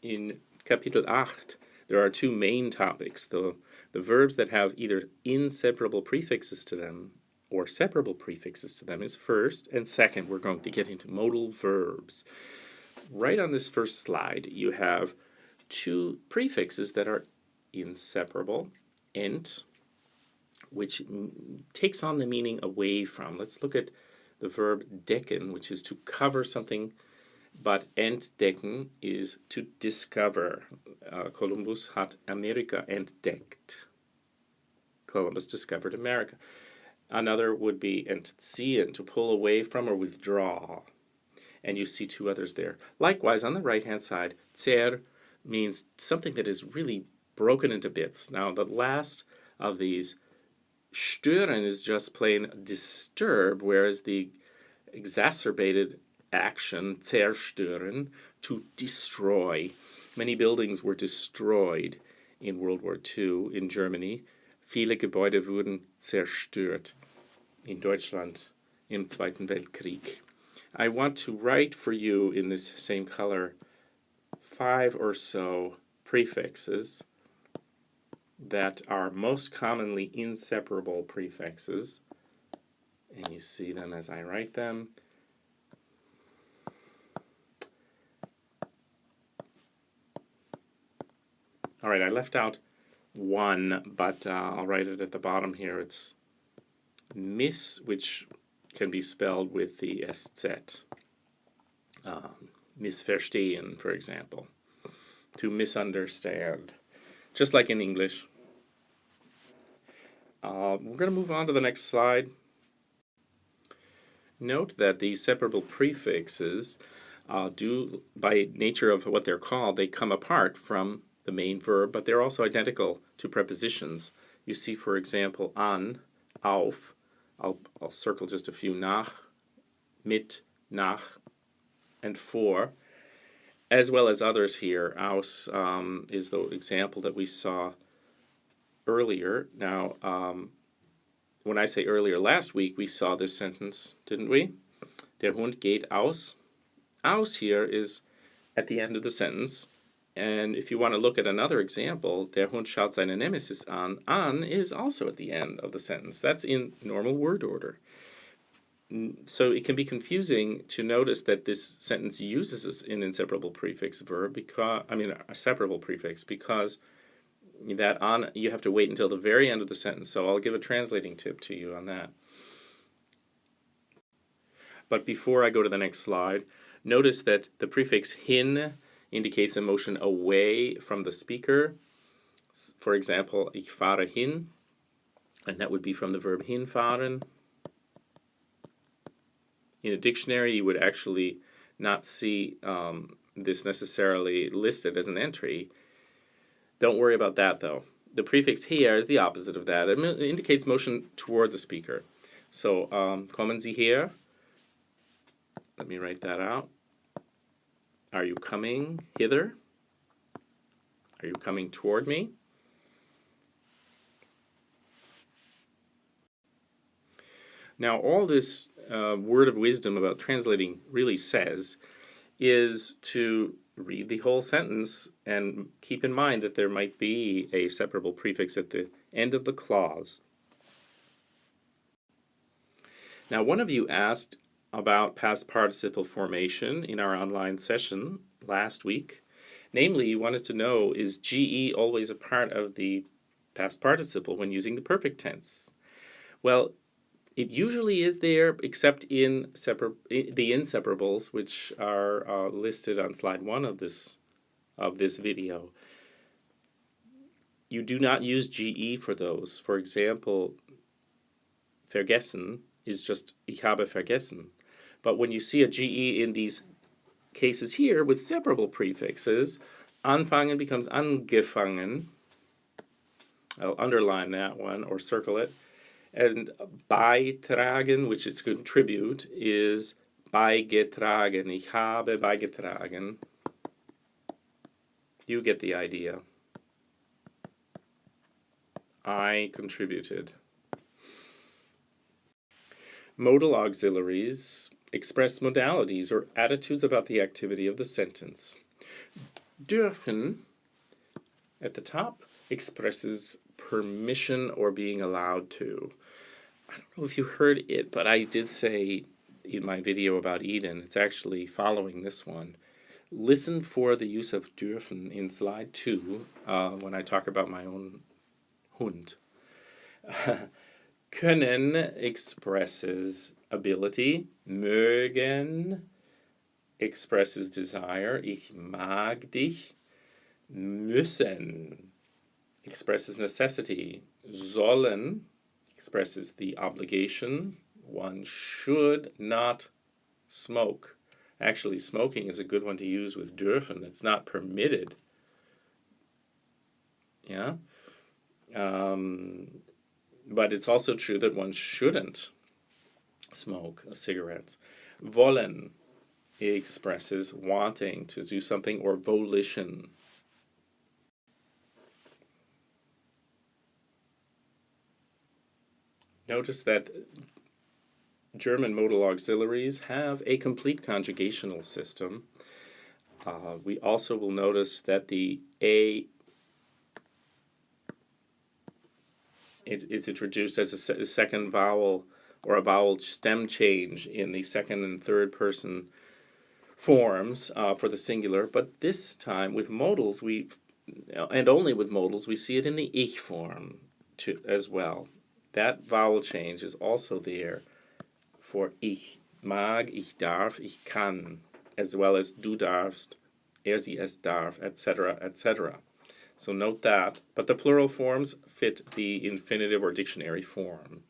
in Kapitel 8, there are two main topics. The verbs that have either inseparable prefixes to them or separable prefixes to them is first, and second, we're going to get into modal verbs. Right on this first slide, you have two prefixes that are inseparable. Ent, which takes on the meaning away from. Let's look at the verb decken, which is to cover something, but entdecken is to discover. Columbus hat Amerika entdeckt. Columbus discovered America. Another would be entziehen, to pull away from or withdraw. And you see two others there. Likewise, on the right-hand side, zer means something that is really broken into bits. Now, the last of these, stören, is just plain disturb, whereas the exacerbated action, zerstören, to destroy. Many buildings were destroyed in World War II in Germany. Viele Gebäude wurden zerstört in Deutschland im Zweiten Weltkrieg. I want to write for you in this same color 5 or so prefixes that are most commonly inseparable prefixes, and you see them as I write them. All right, I left out one, but I'll write it at the bottom here. It's miss, which can be spelled with the SZ. Missverstehen, for example. To misunderstand. Just like in English. We're going to move on to the next slide. Note that the separable prefixes do, by nature of what they're called, they come apart from the main verb, but they're also identical to prepositions. You see, for example, an, auf. I'll circle just a few, nach, mit, nach, and for, as well as others here. Aus is the example that we saw earlier. Now, when I say earlier, last week we saw this sentence, didn't we? Der Hund geht aus. Aus here is at the end of the sentence. And if you want to look at another example, der Hund schaut seine Nemesis an. An is also at the end of the sentence. That's in normal word order. So it can be confusing to notice that this sentence uses an inseparable prefix verb, a separable prefix, because that on you have to wait until the very end of the sentence. So I'll give a translating tip to you on that. But before I go to the next slide, notice that the prefix hin indicates a motion away from the speaker. For example, ich fahre hin, and that would be from the verb hinfahren. In a dictionary, you would actually not see this necessarily listed as an entry. Don't worry about that, though. The prefix hier is the opposite of that. It indicates motion toward the speaker. So, kommen Sie her. Let me write that out. Are you coming hither? Are you coming toward me? Now, all this word of wisdom about translating really says is to read the whole sentence and keep in mind that there might be a separable prefix at the end of the clause. Now, one of you asked about past participle formation in our online session last week. Namely, you wanted to know, is GE always a part of the past participle when using the perfect tense? Well, it usually is there, except in the inseparables, which are listed on slide 1 of this video. You do not use GE for those. For example, vergessen is just ich habe vergessen. But when you see a GE in these cases here with separable prefixes, anfangen becomes angefangen. I'll underline that one or circle it. And beitragen, which is contribute, is beigetragen. Ich habe beigetragen. You get the idea. I contributed. Modal auxiliaries express modalities or attitudes about the activity of the sentence. Dürfen, at the top, expresses permission or being allowed to. I don't know if you heard it, but I did say in my video about Eden, it's actually following this one. Listen for the use of dürfen in slide 2 when I talk about my own Hund. Können expresses ability. Mögen expresses desire. Ich mag dich. Müssen expresses necessity. Sollen expresses the obligation. One should not smoke. Actually, smoking is a good one to use with dürfen. It's not permitted. Yeah? But it's also true that one shouldn't smoke cigarettes. Wollen expresses wanting to do something or volition. Notice that German modal auxiliaries have a complete conjugational system. We also will notice that the A is introduced as a second vowel or a vowel stem change in the second and third person forms for the singular, but this time with modals, and only with modals, we see it in the ich form as well. That vowel change is also there for ich mag, ich darf, ich kann, as well as du darfst, sie es darf, etc., etc. So note that, but the plural forms fit the infinitive or dictionary form.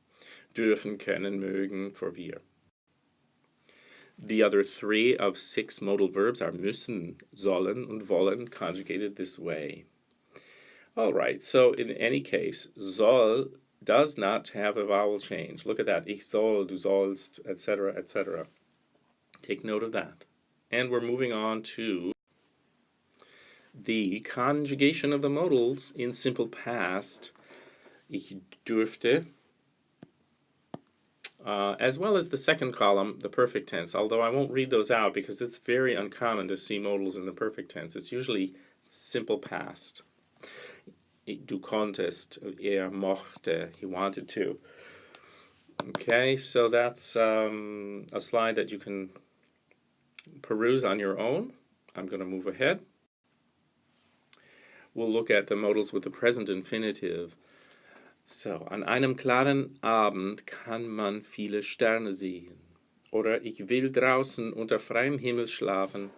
Dürfen, können, mögen for wir. The other 3 of 6 modal verbs are müssen, sollen, und wollen, conjugated this way. All right, so in any case, soll does not have a vowel change. Look at that. Ich soll, du sollst, etc., etc. Take note of that. And we're moving on to the conjugation of the modals in simple past. Ich dürfte, as well as the second column, the perfect tense, although I won't read those out because it's very uncommon to see modals in the perfect tense. It's usually simple past. Du konntest, mochte, he wanted to. Okay, so that's a slide that you can peruse on your own. I'm going to move ahead. We'll look at the modals with the present infinitive. So, an einem klaren Abend kann man viele Sterne sehen. Oder ich will draußen unter freiem Himmel schlafen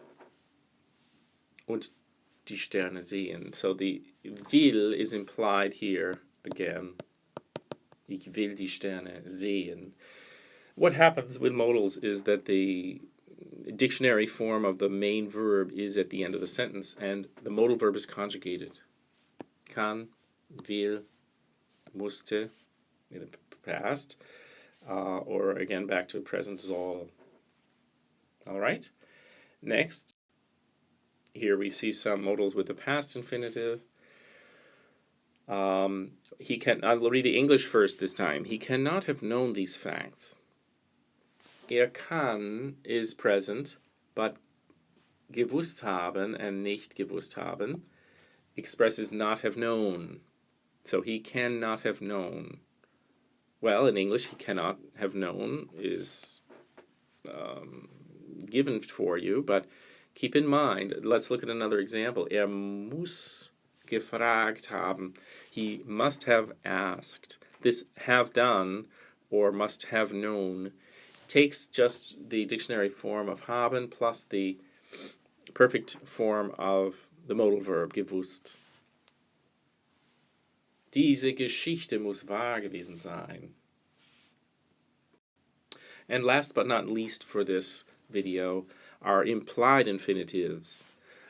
und die Sterne sehen. So the will is implied here again. Ich will die Sterne sehen. What happens with modals is that the dictionary form of the main verb is at the end of the sentence, and the modal verb is conjugated. Kann, will, musste in the past, or again back to present soll. All right. Next, here we see some modals with the past infinitive. I'll read the English first this time. He cannot have known these facts. Kann is present, but gewusst haben and nicht gewusst haben expresses not have known. So he cannot have known. Well, in English, he cannot have known is given for you, but keep in mind, let's look at another example. Muss gefragt haben. He must have asked. This have done or must have known takes just the dictionary form of haben plus the perfect form of the modal verb gewusst. Diese Geschichte muss wahr gewesen sein. And last but not least for this video are implied infinitives.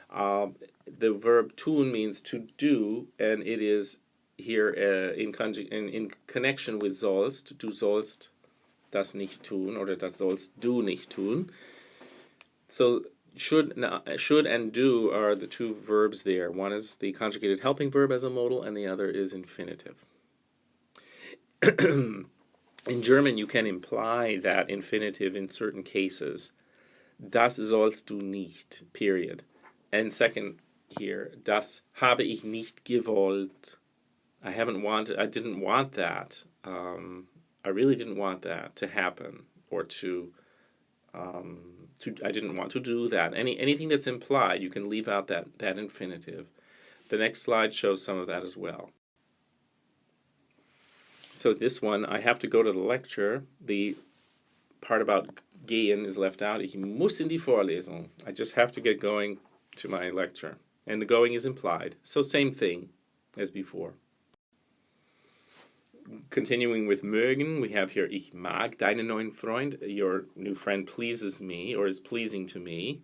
The verb tun means to do, and it is here in connection with sollst. Du sollst das nicht tun, oder das sollst du nicht tun. So should and do are the 2 verbs there. One is the conjugated helping verb as a modal, and the other is infinitive. In German, you can imply that infinitive in certain cases. Das sollst du nicht, period. And second, here. Das habe ich nicht gewollt. I didn't want that. I really didn't want that to happen, or I didn't want to do that. Anything that's implied, you can leave out that infinitive. The next slide shows some of that as well. So this one, I have to go to the lecture. The part about gehen is left out. Ich muss in die Vorlesung. I just have to get going to my lecture. And the going is implied. So same thing as before. Continuing with mögen, we have here ich mag deinen neuen Freund. Your new friend pleases me, or is pleasing to me.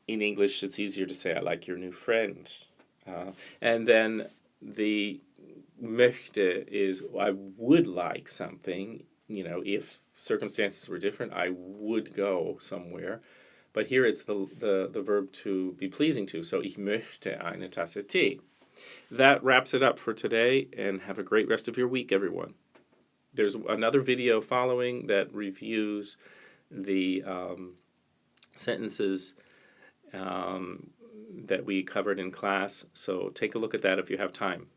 In English, it's easier to say I like your new friend. And then the möchte is I would like something. You know, if circumstances were different, I would go somewhere. But here it's the verb to be pleasing to. So ich möchte eine Tasse Tee. That wraps it up for today, and have a great rest of your week, everyone. There's another video following that reviews the sentences that we covered in class, so take a look at that if you have time.